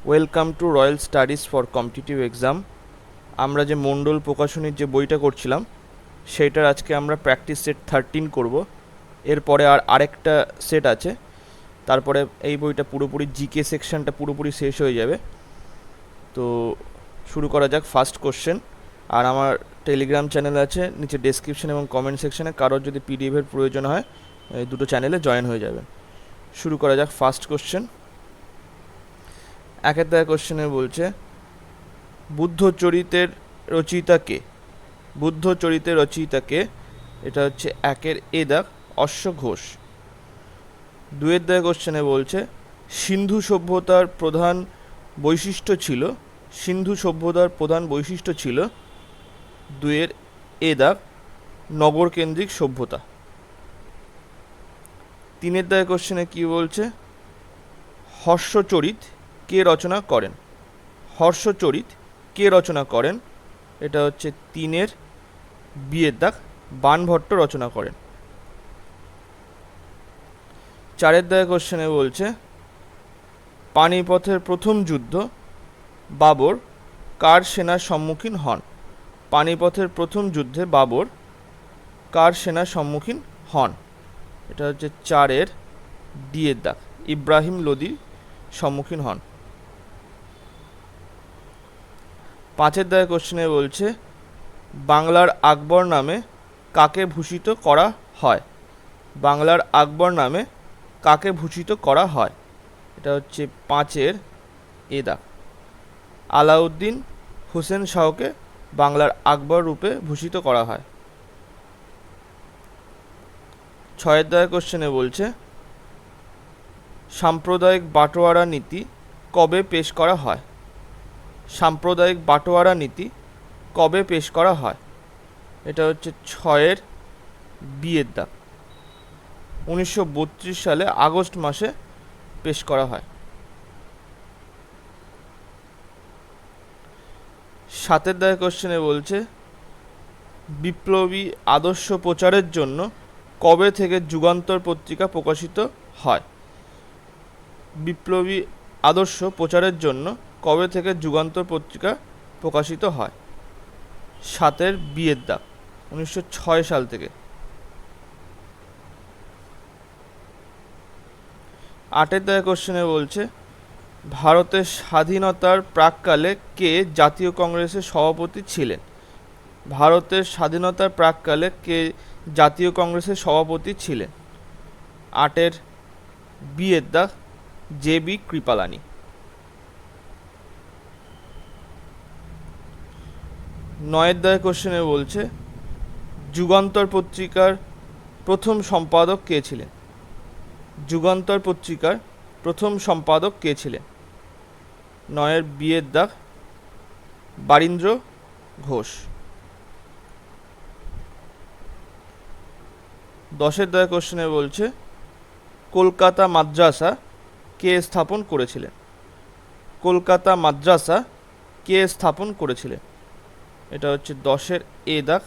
Welcome to royal studies for competitive exam. আমরা যে মণ্ডল প্রকাশনীর যে বইটা করছিলাম সেইটার আজকে আমরা প্র্যাকটিস সেট 13 করব। এরপরে আরেকটা সেট আছে, তারপরে এই বইটা পুরোপুরি জিকে সেকশনটা পুরোপুরি শেষ হয়ে যাবে। তো শুরু করা যাক ফার্স্ট কোশ্চেন। আর আমার টেলিগ্রাম চ্যানেল আছে নিচে ডেসক্রিপশন এবং কমেন্ট সেকশনে, কারোর যদি পিডিএফের প্রয়োজন হয় এই দুটো চ্যানেলে জয়েন হয়ে যাবেন। শুরু করা যাক ফার্স্ট কোশ্চেন। একের দায় কোশ্চেনে বলছে বুদ্ধচরিতের রচয়িতা কে? বুদ্ধচরিতের রচয়িতা কে? এটা হচ্ছে একের এ দাগ অশ্ব ঘোষ। দুয়ের দায় কোশ্চেনে বলছে সিন্ধু সভ্যতার প্রধান বৈশিষ্ট্য ছিল, সিন্ধু সভ্যতার প্রধান বৈশিষ্ট্য ছিল দুয়ের এ দাগ নগরকেন্দ্রিক সভ্যতা। তিনের দায় কোশ্চেনে কি বলছে হর্ষচরিত কে রচনা করেন? হর্ষচরিত কে রচনা করেন? এটা হচ্ছে তিনের বিয়ের দাগ বাণভট্ট রচনা করেন। চারের দায় কোশ্চেনে বলছে পানিপথের প্রথম যুদ্ধ বাবর কার সেনার সম্মুখীন হন? পানিপথের প্রথম যুদ্ধে বাবর কার সেনার সম্মুখীন হন? এটা হচ্ছে চারের ডিয়ের দাগ ইব্রাহিম লোদির সম্মুখীন হন। পাঁচের দায় কোশ্চেনে বলছে বাংলার আকবর নামে কাকে ভূষিত করা হয়? বাংলার আকবর নামে কাকে ভূষিত করা হয়? এটা হচ্ছে পাঁচের এ দাগ আলাউদ্দিন হোসেন শাহকে বাংলার আকবর রূপে ভূষিত করা হয়। ছয়ের দায় কোশ্চেনে বলছে সাম্প্রদায়িক বাটোয়ারা নীতি কবে পেশ করা হয়? সাম্প্রদায়িক বাটোয়ারা নীতি কবে পেশ করা হয়? এটা হচ্ছে ছয়ের বিয়ের দাগ 1932 সালে আগস্ট মাসে পেশ করা হয়। সাতের দায় কোশ্চেনে বলছে বিপ্লবী আদর্শ প্রচারের জন্য কবে থেকে যুগান্তর পত্রিকা প্রকাশিত হয়? বিপ্লবী আদর্শ প্রচারের জন্য কবে থেকে যুগান্তর পত্রিকা প্রকাশিত হয়? সাতের বিয়ের দাগ 1906 সাল থেকে। আটের দায় কোশ্চেনে বলছে ভারতের স্বাধীনতার প্রাক্কালে কে জাতীয় কংগ্রেসের সভাপতি ছিলেন? ভারতের স্বাধীনতার প্রাক্কালে কে জাতীয় কংগ্রেসের সভাপতি ছিলেন? আটের বিয়ের দাগ জে.বি. কৃপালানি। নয়ের দায় কোশ্চেনে বলছে যুগান্তর পত্রিকার প্রথম সম্পাদক কে ছিলেন? যুগান্তর পত্রিকার প্রথম সম্পাদক কে ছিলেন? নয়ের বিয়ের দাগ বারীন্দ্র ঘোষ। দশের দায় কোশ্চেনে বলছে কলকাতা মাদ্রাসা কে স্থাপন করেছিলেন? কলকাতা মাদ্রাসা কে স্থাপন করেছিলেন? এটা হচ্ছে দশের এ দাগ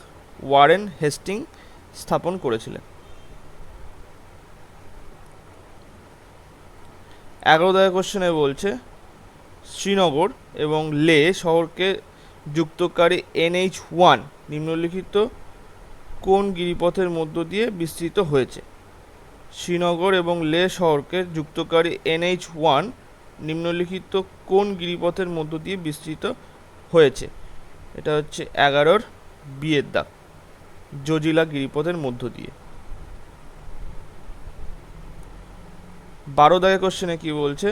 ওয়ারেন হেস্টিং স্থাপন করেছিলেন। 11 দায় কোশ্চেনে বলছে শ্রীনগর এবং লে শহরকে যুক্তকারী NH1 নিম্নলিখিত কোন গিরিপথের মধ্য দিয়ে বিস্তৃত হয়েছে? শ্রীনগর এবং লে শহরকে যুক্তকারী NH1 নিম্নলিখিত কোন গিরিপথের মধ্য দিয়ে বিস্তৃত হয়েছে? এটা হচ্ছে 11-র বিয়ের দাগ জজিলা গিরিপথের মধ্য দিয়ে। 12 দাগের কোশ্চেনে কি বলছে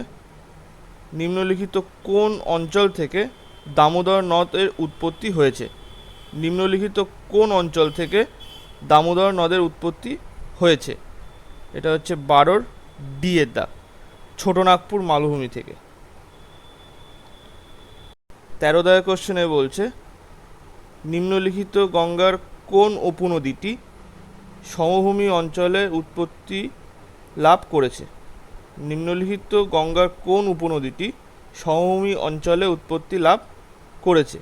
নিম্নলিখিত কোন অঞ্চল থেকে দামোদর নদের উৎপত্তি হয়েছে? নিম্নলিখিত কোন অঞ্চল থেকে দামোদর নদের উৎপত্তি হয়েছে? এটা হচ্ছে 12-র ডি এর দাগ ছোটনাগপুর মালভূমি থেকে। 13 দাগের কোশ্চেনে বলছে নিম্নলিখিত গঙ্গার কোন উপনদীটি সমভূমি অঞ্চলে উৎপত্তি লাভ করেছে? নিম্নলিখিত গঙ্গার কোন উপনদীটি সমভূমি অঞ্চলে উৎপত্তি লাভ করেছে?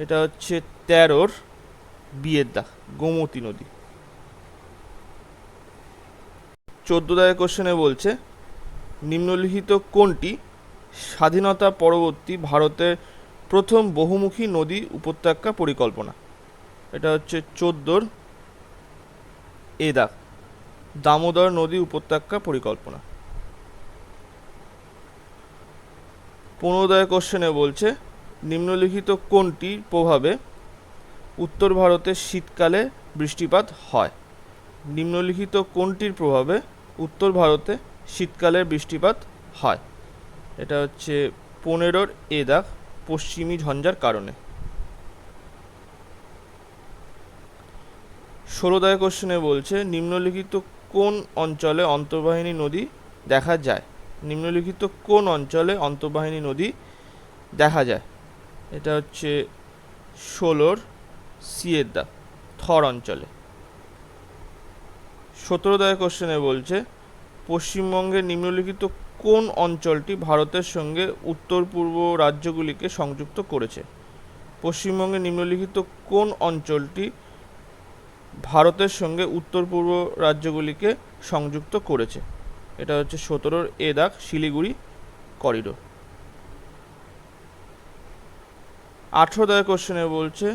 এটা হচ্ছে 13-র বিয়ের দাগ গোমতী নদী। 14 দাগের কোশ্চেনে বলছে নিম্নলিখিত কোনটি স্বাধীনতা পরবর্তী ভারতের প্রথম বহুমুখী নদী উপত্যকা পরিকল্পনা। এটা হচ্ছে 14 দাগ, দামোদর নদী উপত্যকা পরিকল্পনা। 15 কোশ্চেনে বলছে নিম্নলিখিত কোনটির প্রভাবে উত্তর ভারতে শীতকালে বৃষ্টিপাত হয়? নিম্নলিখিত কোনটির প্রভাবে উত্তর ভারতে শীতকালে বৃষ্টিপাত হয়? এটা হচ্ছে 15 দাগ, পশ্চিমী ঝঞ্ঝার কারণে। 16 কোশ্চেনে বলছে নিম্নলিখিত কোন অঞ্চলে অন্তর্বাহিনী নদী দেখা যায়? নিম্নলিখিত কোন অঞ্চলে অন্তর্বাহিনী নদী দেখা যায়? এটা হচ্ছে 16 দাগ, থর অঞ্চলে। 17 কোশ্চেনে বলছে পশ্চিমবঙ্গের নিম্নলিখিত কোন অঞ্চলটি ভারতের সঙ্গে উত্তর পূর্ব রাজ্যগুলিকে সংযুক্ত করেছে? পশ্চিমবঙ্গের নিম্নলিখিত কোন অঞ্চলটি ভারতের সঙ্গে উত্তর পূর্ব রাজ্যগুলিকে সংযুক্ত করেছে? এটা হচ্ছে 17 দাগ, শিলিগুড়ি করিডোর। 18 কোশ্চেনে বলছে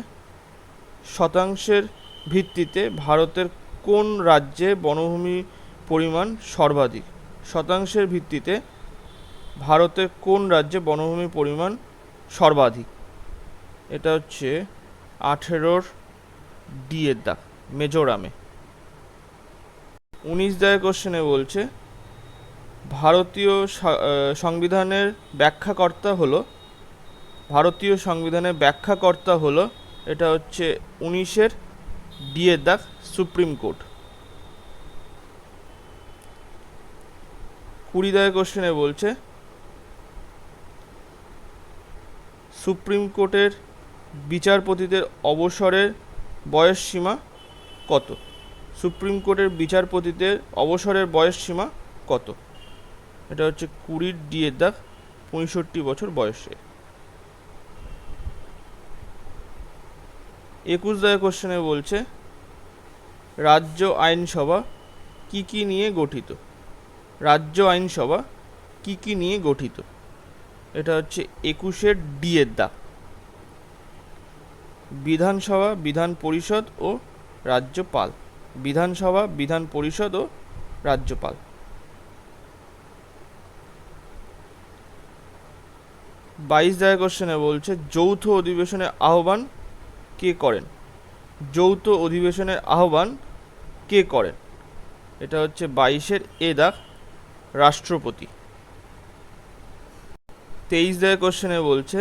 শতাংশের ভিত্তিতে ভারতের কোন রাজ্যে বনভূমি পরিমাণ সর্বাধিক? শতাংশের ভিত্তিতে ভারতের কোন রাজ্যে বনভূমি পরিমাণ সর্বাধিক? এটা হচ্ছে 18 দাগ, মিজোরামে। 19 কোশ্চেনে বলছে ভারতীয় সংবিধানের ব্যাখ্যাকর্তা হলো, ভারতীয় সংবিধানের ব্যাখ্যাকর্তা হলো, এটা হচ্ছে 19 দাগ, সুপ্রিম কোর্ট। 20 কোশ্চেনে বলছে সুপ্রিম কোর্টের বিচারপতিদের অবসরের বয়স সীমা কত? সুপ্রিম কোর্টের বিচারপতিদের অবসরের বয়স সীমা কত? এটা হচ্ছে 20 দাগ, 65 বছর বয়সে। 21 কোশ্চেনে বলছে রাজ্য আইনসভা কি কি নিয়ে গঠিত? রাজ্য আইনসভা কি কি নিয়ে গঠিত? এটা হচ্ছে 21 দাগ, বিধানসভা, বিধান পরিষদ ও রাজ্যপাল। বিধানসভা, বিধান পরিষদ ও রাজ্যপাল। 22 কোশ্চেনে বলছে যৌথ অধিবেশনের আহ্বান কে করেন? যৌথ অধিবেশনের আহ্বান কে করেন? এটা হচ্ছে 22 দাগ, রাষ্ট্রপতি। 23 কোশ্চেনে বলছে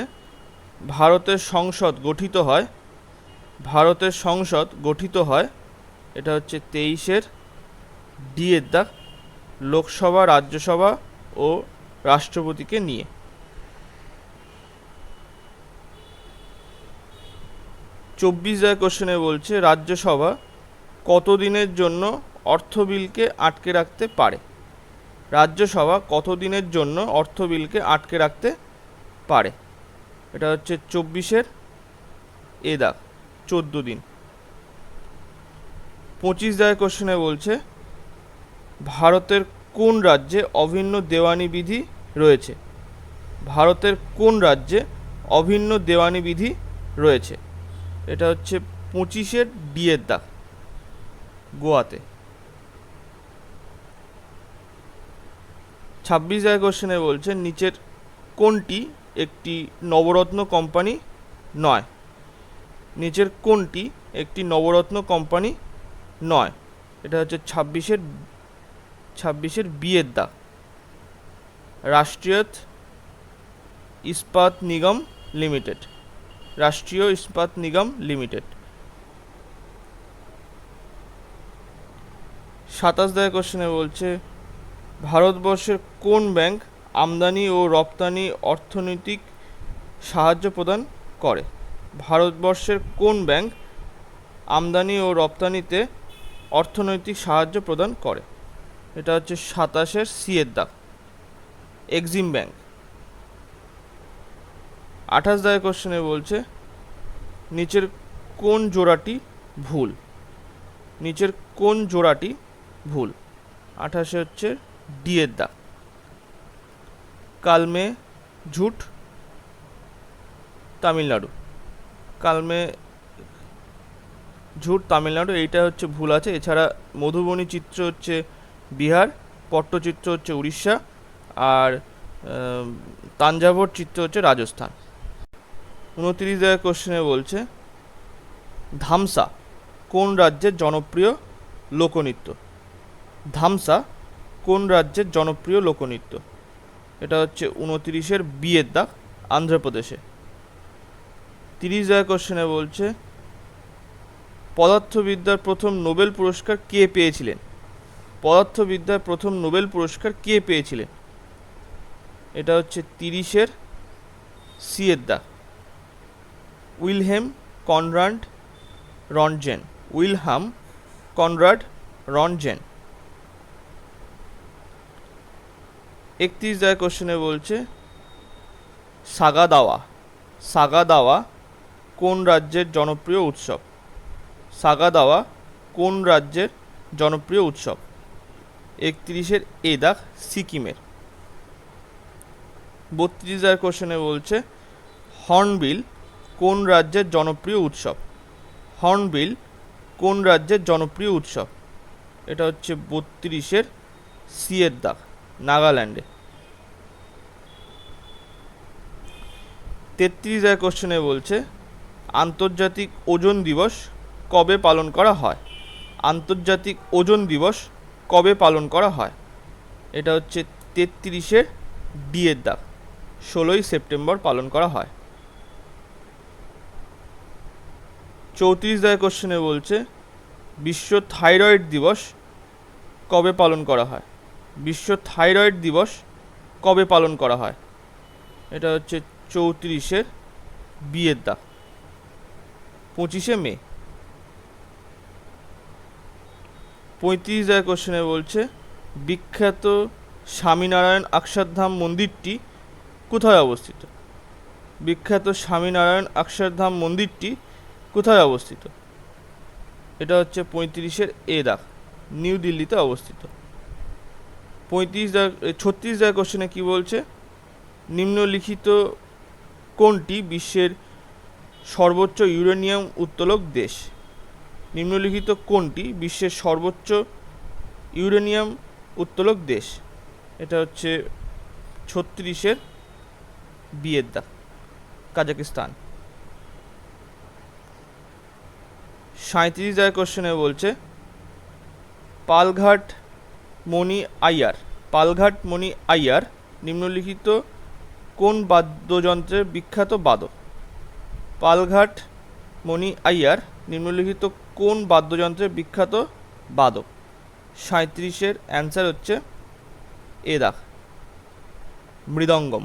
ভারতের সংসদ গঠিত হয়, ভারতের সংসদ গঠিত হয়, এটা হচ্ছে 23 দাগ, লোকসভা, রাজ্যসভা ও রাষ্ট্রপতিকে নিয়ে। 24 কোশ্চেনে বলছে রাজ্যসভা কতদিনের জন্য অর্থ বিলকে আটকে রাখতে পারে? রাজ্যসভা কতদিনের জন্য অর্থ বিলকে আটকে রাখতে পারে? এটা হচ্ছে 24 দাগ, 14 দিন। 25 কোশ্চেনে বলছে ভারতের কোন রাজ্যে অভিন্ন দেওয়ানি বিধি রয়েছে? ভারতের কোন রাজ্যে অভিন্ন দেওয়ানি বিধি রয়েছে? এটা হচ্ছে 25 দাগ, গোয়াতে। 26 কোশ্চেনে বলছে নিচের কোনটি একটি নবরত্ন কোম্পানি নয়? নিচের কোনটি একটি নবরত্ন কোম্পানি নয়? এটা হচ্ছে 26 দাগ, রাষ্ট্রীয় ইস্পাত নিগম লিমিটেড। রাষ্ট্রীয় ইস্পাত নিগম লিমিটেড। 27 কোশ্চেনে বলছে ভারতবর্ষের কোন ব্যাংক আমদানি ও রপ্তানি অর্থনৈতিক সাহায্য প্রদান করে? ভারতবর্ষের কোন ব্যাংক আমদানি ও রপ্তানিতে অর্থনৈতিক সাহায্য প্রদান করে? এটা হচ্ছে 27 দাগ, এক্সিম ব্যাংক। 28 কোশ্চেনে বলছে নিচের কোন জোড়াটি ভুল? নিচের কোন জোড়াটি ভুল? 28 হচ্ছে দাগ, কালমে ঝুট তামিলনাড়ু। কালমে ঝুট তামিলনাড়ু, এইটা হচ্ছে ভুল আছে। এছাড়া মধুবনী চিত্র হচ্ছে বিহার, পট্টচিত্র হচ্ছে উড়িষ্যা, আর তাঞ্জাভুর চিত্র হচ্ছে রাজস্থান। 29 জায়গায় কোশ্চেনে বলছে ধামসা কোন রাজ্যের জনপ্রিয় লোকনৃত্য? ধামসা কোন রাজ্যের জনপ্রিয় লোকনৃত্য? এটা হচ্ছে 29-এর বিয়ের দাগ, আন্ধ্রপ্রদেশে। 30 জায়গায় কোশ্চেনে বলছে পদার্থবিদ্যার প্রথম নোবেল পুরস্কার কে পেয়েছিলেন? পদার্থবিদ্যার প্রথম নোবেল পুরস্কার কে পেয়েছিলেন? এটা হচ্ছে 30-এর সি-এর দাগ, Wilhelm Conrad Roentgen. Wilhelm Conrad Roentgen. 31 জায়গায় কোশ্চেনে বলছে সাগা দাওয়া। সাগা দাওয়া কোন রাজ্যের জনপ্রিয় উৎসব? সাগা দাওয়া কোন রাজ্যের জনপ্রিয় উৎসব? 31-এর এ দাগ, সিকিমের। 32 জায়গায় কোশ্চেনে বলছে হর্নবিল কোন রাজ্যের জনপ্রিয় উৎসব? হর্নবিল কোন রাজ্যের জনপ্রিয় উৎসব? এটা হচ্ছে 32-এর সি-এর দাগ, নাগাল্যান্ডে। 33 জায়গায় কোশ্চেনে বলছে আন্তর্জাতিক ওজন দিবস কবে পালন করা হয়? আন্তর্জাতিক ওজন দিবস কবে পালন করা হয়? এটা হচ্ছে 33-এর ডি-এর দাগ, 16ই সেপ্টেম্বর পালন করা হয়। 34 জায়গায় কোশ্চেনে বলছে বিশ্ব থাইরয়েড দিবস কবে পালন করা হয়? বিশ্ব থাইরয়েড দিবস কবে পালন করা হয়? এটা হচ্ছে 34-এর বি-এর দাগ, 25শে মে। 35 জায়গায় কোশ্চেনে বলছে বিখ্যাত স্বামীনারায়ণ অক্ষরধাম মন্দিরটি কোথায় অবস্থিত? বিখ্যাত স্বামীনারায়ণ অক্ষরধাম মন্দিরটি কোথায় অবস্থিত? এটা হচ্ছে 35-এর এ দাগ, নিউ দিল্লিতে অবস্থিত। 36 জায়গায় কোশ্চেনে কি বলছে নিম্নলিখিত কোনটি বিশ্বের সর্বোচ্চ ইউরেনিয়াম উত্তোলক দেশ? নিম্নলিখিত কোনটি বিশ্বের সর্বোচ্চ ইউরেনিয়াম উত্তোলক দেশ? এটা হচ্ছে 36-এর বি-এর দাগ, কাজাকিস্তান। 37 জায়গায় কোশ্চেনে বলছে পালঘাট মণি আইয়ার। পালঘাট মণি আইয়ার নিম্নলিখিত কোন বাদ্যযন্ত্রের বিখ্যাত বাদক? পালঘাট মণি আইয়ার নিম্নলিখিত কোন বাদ্যযন্ত্রের বিখ্যাত বাদক? 37-এর অ্যান্সার হচ্ছে এ দাগ, মৃদঙ্গম।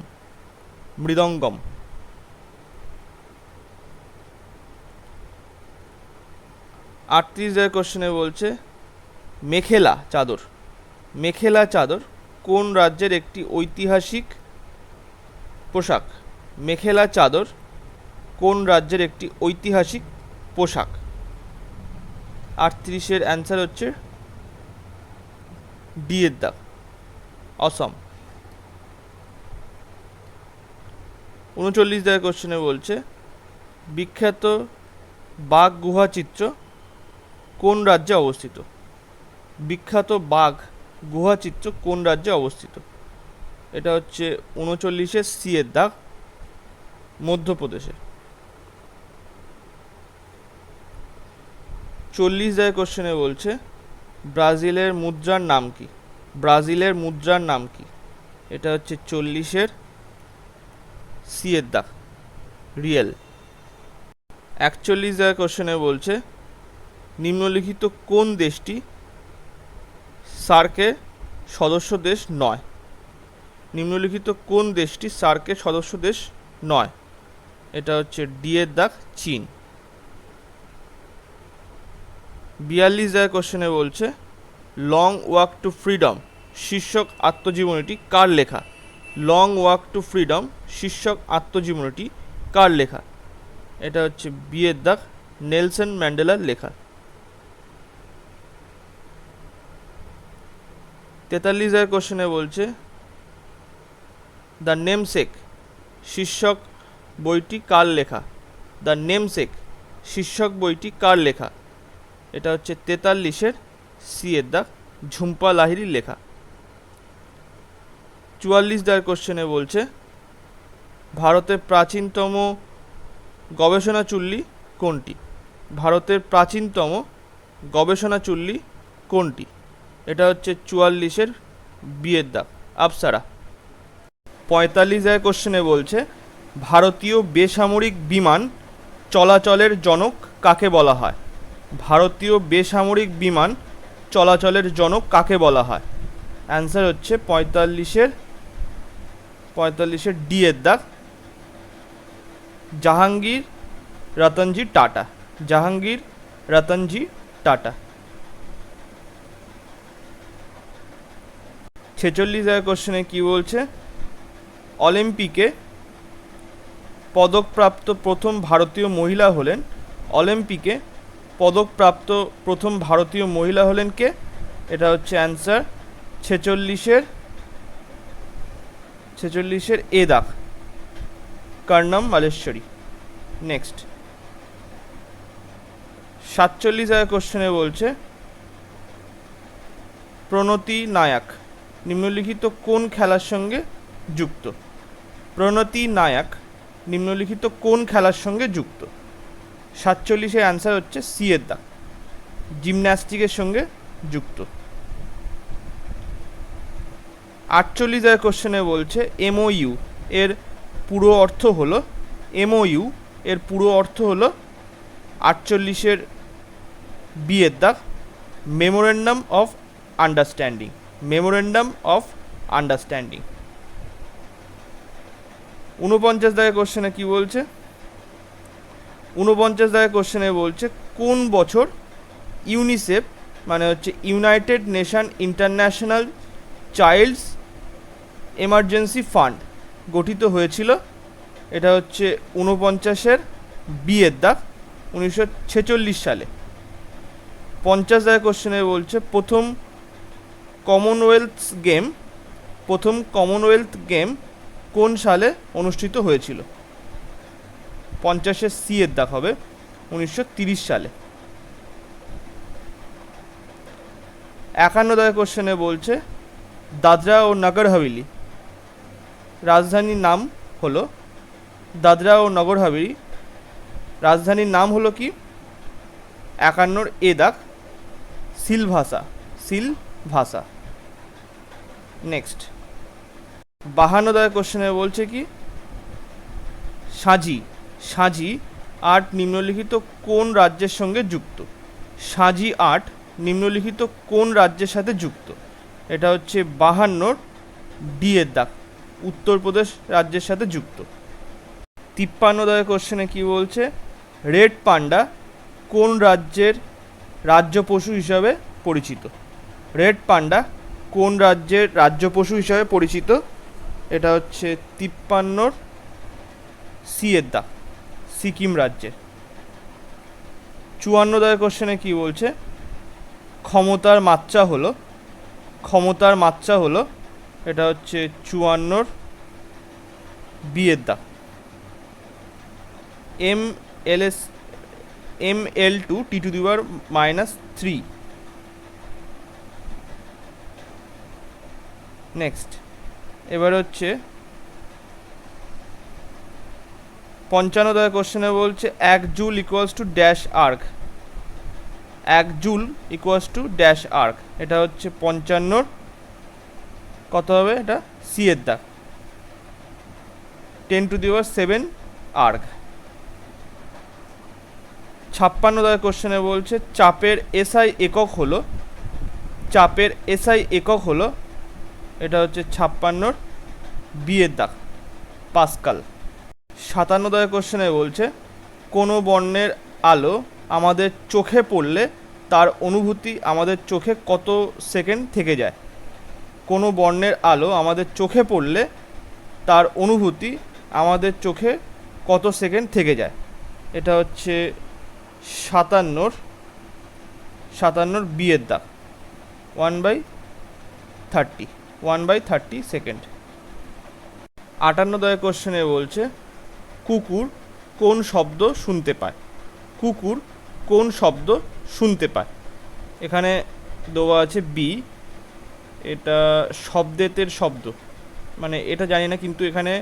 মৃদঙ্গম। 38 জায়গায় কোশ্চেনে বলছে মেখেলা চাদর। মেখেলা চাদর কোন রাজ্যের একটি ঐতিহাসিক পোশাক? মেখেলা চাদর কোন রাজ্যের একটি ঐতিহাসিক পোশাক? 38-এর অ্যান্সার হচ্ছে ডি-এর দাগ, অসম। 39 জায়গায় কোশ্চেনে বলছে বিখ্যাত বাঘ গুহা চিত্র কোন রাজ্যে অবস্থিত? বিখ্যাত বাঘ গুহা চিত্র কোন রাজ্যে অবস্থিত? এটা হচ্ছে 39-এর সি-এর দাগ, মধ্যপ্রদেশে। 40 জায়গায় কোশ্চেনে বলছে ব্রাজিলের মুদ্রার নাম কি? ব্রাজিলের মুদ্রার নাম কি? এটা হচ্ছে 40-এর সি-এর দাগ, রিয়েল। 41 জায়গায় কোশ্চেনে বলছে নিম্নলিখিত কোন দেশটি সার্কের সদস্য দেশ নয়? নিম্নলিখিত কোন দেশটি সার্কের সদস্য দেশ নয়? এটা হচ্ছে ডি-এর দাগ, চীন। 42 জায়গায় কোশ্চেনে বলছে লং ওয়াক টু ফ্রিডম শীর্ষক আত্মজীবনীটি কার লেখা? লং ওয়াক টু ফ্রিডম শীর্ষক আত্মজীবনীটি কার লেখা? এটা হচ্ছে বি-এর দাগ, নেলসন ম্যান্ডেলার লেখা। 43 জায়গায় কোশ্চেনে বলছে দ্য নেমসেক শীর্ষক বইটি কার লেখা? দ্য নেমসেক শীর্ষক বইটি কার লেখা? এটা হচ্ছে 43-এর সি এর দাগ, ঝুম্পা লাহিড়ির লেখা। 44 দাগের কোশ্চেনে বলছে ভারতের প্রাচীনতম গবেষণা চুল্লি কোনটি? ভারতের প্রাচীনতম গবেষণা চুল্লি কোনটি? এটা হচ্ছে 44-এর বি এর দাগ, আপ্সারা। 45 দাগের কোশ্চেনে বলছে ভারতীয় বেসামরিক বিমান চলাচলের জনক কাকে বলা হয়? ভারতীয় বেসামরিক বিমান চলাচলের জনক কাকে বলা হয়? অ্যান্সার হচ্ছে 45-এর ডি এর দাগ, জাহাঙ্গীর রতনজি টাটা। জাহাঙ্গীর রতনজি টাটা। 46 দাগের কোশ্চেনে কি বলছে অলিম্পিকে পদকপ্রাপ্ত প্রথম ভারতীয় মহিলা হলেন? অলিম্পিকে পদকপ্রাপ্ত প্রথম ভারতীয় মহিলা হলেন কে? এটা হচ্ছে অ্যান্সার 46-এর এ দাগ, কর্ণম মালেশ্বরী। নেক্সট 47 দাগের কোশ্চেনে বলছে প্রণতি নায়ক নিম্নলিখিত কোন খেলার সঙ্গে যুক্ত? প্রণতি নায়ক নিম্নলিখিত কোন খেলার সঙ্গে যুক্ত? 47-এর অ্যান্সার হচ্ছে সি এর দাগ, জিমন্যাস্টিকের সঙ্গে যুক্ত। 48 দাগের কোশ্চেনে বলছে এমওইউ এর পুরো অর্থ হলো? এমওইউ এর পুরো অর্থ হলো 48-এর বি এর দাগ, memorandum of understanding. Memorandum of understanding. 49 দাগের কোশ্চেনে কি বলছে? 49 দাগের কোশ্চেনে বলছে কোন বছর ইউনিসেফ মানে হচ্ছে united nation international childs emergency fund গঠিত হয়েছিল? এটা হচ্ছে 49-এর বি এর দাগ, 1946 সালে। 50 দাগের কোশ্চেনে বলছে প্রথম কমনওয়েলথ গেম কোন সালে অনুষ্ঠিত হয়েছিল? 50-এর সি এর দাগ হবে 1930 সালে। 51 দাগের কোশ্চেনে বলছে দাদরা ও নগর হাভেলি রাজধানীর নাম হলো? দাদরা ও নগর হাভেলি রাজধানীর নাম হলো কি? 51-এর এ দাগ, সিলভাসা। নেক্সট 52 দাগের কোশ্চেনে বলছে কি সাঁজি আর্ট নিম্নলিখিত কোন রাজ্যের সঙ্গে যুক্ত? সাঁজি আর্ট নিম্নলিখিত কোন রাজ্যের সাথে যুক্ত? এটা হচ্ছে 52-এর ডি এর দাগ, উত্তরপ্রদেশ রাজ্যের সাথে যুক্ত। 53 দাগের কোশ্চেনে কি বলছে রেড পান্ডা কোন রাজ্যের রাজ্য পশু হিসাবে পরিচিত? রেড পান্ডা কোন রাজ্যের রাজ্য পশু হিসাবে পরিচিত? এটা হচ্ছে 53-এর সি এর দাগ, সিকিম রাজ্যের। 54 দাগের কোশ্চেনে কি বলছে ক্ষমতার মাত্রা হলো? এটা হচ্ছে 54-এর বি এর দাগ, ml2 T⁻³ নেক্সট এবার হচ্ছে 55 দাগের কোশ্চেনে বলছে 1 joule equals to dash erg. 1 joule equals to dash erg, এটা হচ্ছে 55-এর কত হবে? এটা সি এর দাগ, 10⁷ আর্ক। 56 দাগের কোশ্চেনে বলছে চাপের এসআই একক হলো? এটা হচ্ছে 56-এর বি এর দাগ, পাস্কাল। 57 দাগের কোশ্চেনে বলছে কোনো বর্ণের আলো আমাদের চোখে পড়লে তার অনুভূতি আমাদের চোখে কত সেকেন্ড থেকে যায়? কোনো বর্ণের আলো আমাদের চোখে পড়লে তার অনুভূতি আমাদের চোখে কত সেকেন্ড থেকে যায়? এটা হচ্ছে 57-এর বি এর দাগ, 1/30 সেকেন্ড। 58 কোশ্চেনে বলছে কুকুর কোন শব্দ শুনতে পায়? কুকুর কোন শব্দ শুনতে পায়? এখানে দেওয়া আছে বি, এটা শব্দেতের শব্দ, মানে এটা জানি না, কিন্তু এখানে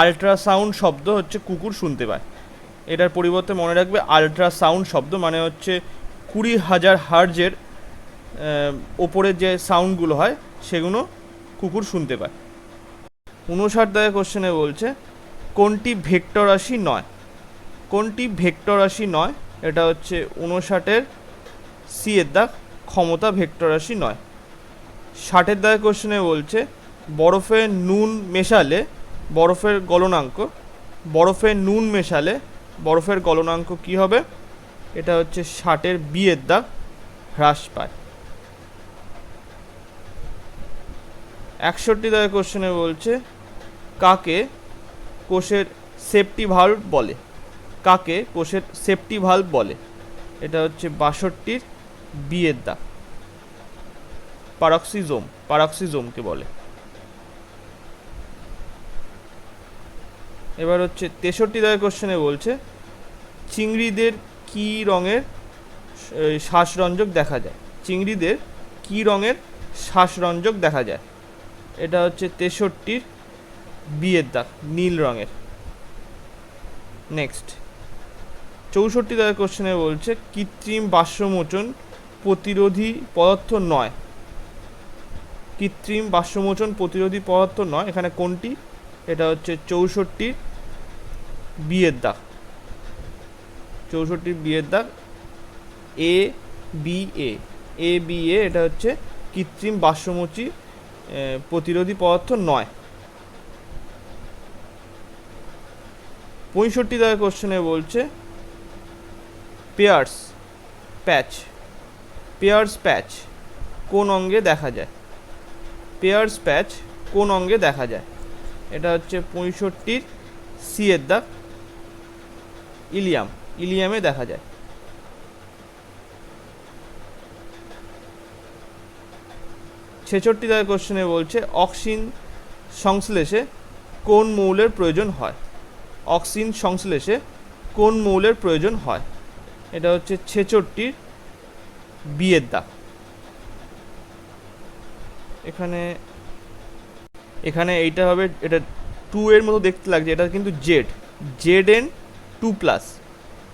আল্ট্রাসাউন্ড শব্দ হচ্ছে কুকুর শুনতে পায়। এটার পরিবর্তে মনে রাখবে আল্ট্রাসাউন্ড শব্দ মানে হচ্ছে 20,000 হার্জের ওপরের যে সাউন্ডগুলো হয় সেগুলো কুকুর শুনতে পায়। 59 কোশ্চেনে বলছে কোনটি ভেক্টর রাশি নয়? কোনটি ভেক্টর রাশি নয়? এটা হচ্ছে 59-এর সি এর দাগ, ক্ষমতা ভেক্টর রাশি নয়। 60 কোশ্চেনে বলছে বরফে নুন মেশালে বরফের গলনাঙ্ক, বরফে নুন মেশালে বরফের গলনাঙ্ক কি হবে? এটা হচ্ছে 60-এর বি এর দাগ, হ্রাস পায়। 61 কোশ্চেনে বলছে কাকে কোষের সেফটি ভালভ বলে? কাকে কোষের সেফটি ভালভ বলে? এটা হচ্ছে 62-র বি এর দাগ, প্যারক্সিজোম, প্যারক্সিজোমকে বলে। এবার হচ্ছে 63 কোশ্চেনে বলছে চিংড়িদের কি রঙের শ্বাসরঞ্জক দেখা যায়? চিংড়িদের কি রঙের শ্বাসরঞ্জক দেখা যায়? এটা হচ্ছে 63-র বি এর দাগ, নীল রঙের। নেক্সট 64 কোশ্চেনে বলছে কৃত্রিম বাষ্পমোচন প্রতিরোধী পদার্থ নয়। কৃত্রিম বাষ্পমোচন প্রতিরোধী পদার্থ নয়, এখানে কোনটি? এটা হচ্ছে 64-র বি এর দাগ, 64-র বি এর দাগ, A B A, A B A, এটা হচ্ছে কৃত্রিম বাষ্পমোচী প্রতিরোধী পদার্থ নয়। 65 কোশ্চেনে বলছে পেয়ার্স প্যাচ, পেয়ার্স প্যাচ কোন অঙ্গে দেখা যায়? পেয়ার্স প্যাচ কোন অঙ্গে দেখা যায়? এটা হচ্ছে 65-র সি এর দাগ, ইলিয়াম, ইলিয়ামে দেখা যায়। 66 কোশ্চেনে বলছে অক্সিন সংশ্লেষে কোন মৌলের প্রয়োজন হয়? অক্সিন সংশ্লেষে কোন মৌলের প্রয়োজন হয়? এটা হচ্ছে 66-র বি এর দাগ। এখানে এখানে এইটা হবে, এটা 2 এর মতো দেখতে লাগছে, এটা কিন্তু জেড, Zn2+,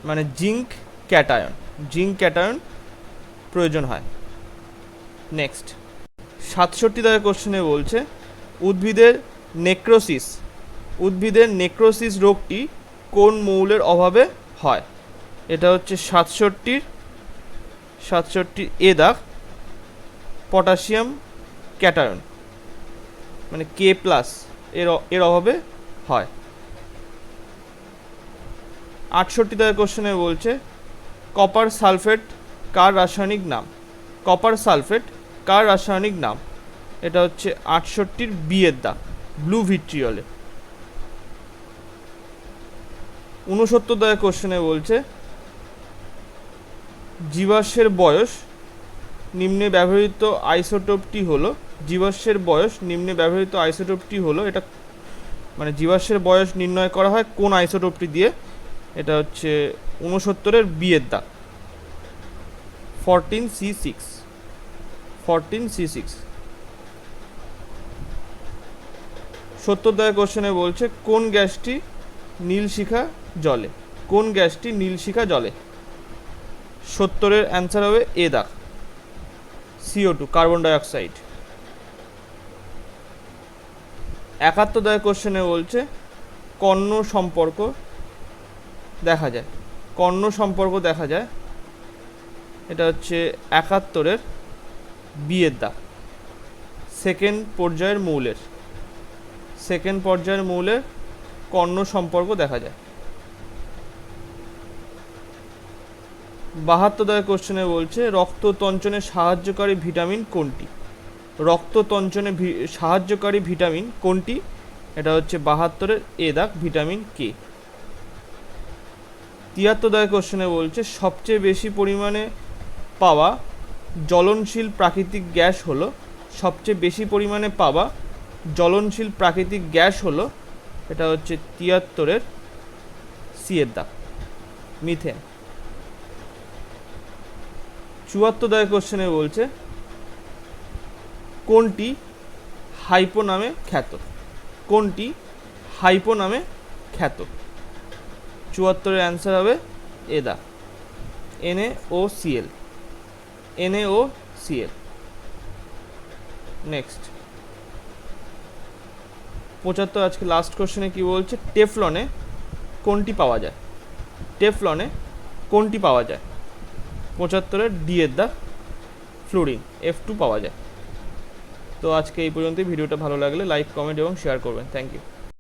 মানে জিঙ্ক ক্যাটায়ন, জিঙ্ক ক্যাটায়ন প্রয়োজন হয়। নেক্সট 67 কোশ্চেনে বলছে উদ্ভিদের নেক্রোসিস, উদ্ভিদের নেক্রোসিস রোগটি কোন মৌলের অভাবে হয়? এটা হচ্ছে 67-র এ দাগ, পটাশিয়াম ক্যাটায়ন, মানে K+ এর অভাবে হয়। 68 কোশ্চেনে বলছে কপার সালফেট কার রাসায়নিক নাম? কপার সালফেট কার রাসায়নিক নাম? এটা হচ্ছে 68-র বি এর দাগ, ব্লু ভিট্রিয়লে। 69 কোশ্চেনে বলছে জীবাশ্মের বয়স নিম্নে ব্যবহৃত আইসোটোপটি হলো, জীবাশ্মের বয়স নিম্নে ব্যবহৃত আইসোটোপটি হলো, এটা মানে জীবাশ্মের বয়স নির্ণয় করা হয় কোন আইসোটোপটি দিয়ে? এটা হচ্ছে 69-এর বি এর দাগ, 14C6, 14C6। 70 কোশ্চেনে বলছে কোন গ্যাসটি নীল শিখা জলে? কোন গ্যাসটি নীল শিখা জলে? 70-এর অ্যান্সার হবে এ দাগ, CO2, কার্বন ডাইঅক্সাইড। 71 কোশ্চেনে বলছে কর্ণ সম্পর্ক দেখা যায়, কর্ণ সম্পর্ক দেখা যায়, এটা হচ্ছে 71-এর বি এর দাগ, সেকেন্ড পর্যায়ের মৌলের, সেকেন্ড পর্যায়ের মৌলের কর্ণ সম্পর্ক দেখা যায়। 72 কোশ্চেনে বলছে রক্ততঞ্চনে সাহায্যকারী ভিটামিন কোনটি? রক্ততঞ্চনে সাহায্যকারী ভিটামিন কোনটি? এটা হচ্ছে 72-এর এ দাগ, ভিটামিন কে। 73 কোশ্চেনে বলছে সবচেয়ে বেশি পরিমাণে পাওয়া জ্বলনশীল প্রাকৃতিক গ্যাস হলো, সবচেয়ে বেশি পরিমাণে পাওয়া জ্বলনশীল প্রাকৃতিক গ্যাস হলো, এটা হচ্ছে 73-এর সি এর দাগ, মিথেন। 74 দাগের কোশ্চেনে বলছে কোনটি হাইপো নামে খ্যাত, কোনটি হাইপো নামে খ্যাত। 74-এর অ্যান্সার হবে এ দা, NaOCl, NaOCl। নেক্সট 75 আজকে লাস্ট কোশ্চেনে কি বলছে, টেফলনে কোনটি পাওয়া যায়, টেফলনে কোনটি পাওয়া যায়। 75-এর ডি এর দা, ফ্লোরিন, F2 পাওয়া যায়। তো আজকে এই পর্যন্তই। ভিডিওটা ভালো লাগলে লাইক, কমেন্ট এবং শেয়ার করবেন। Thank you.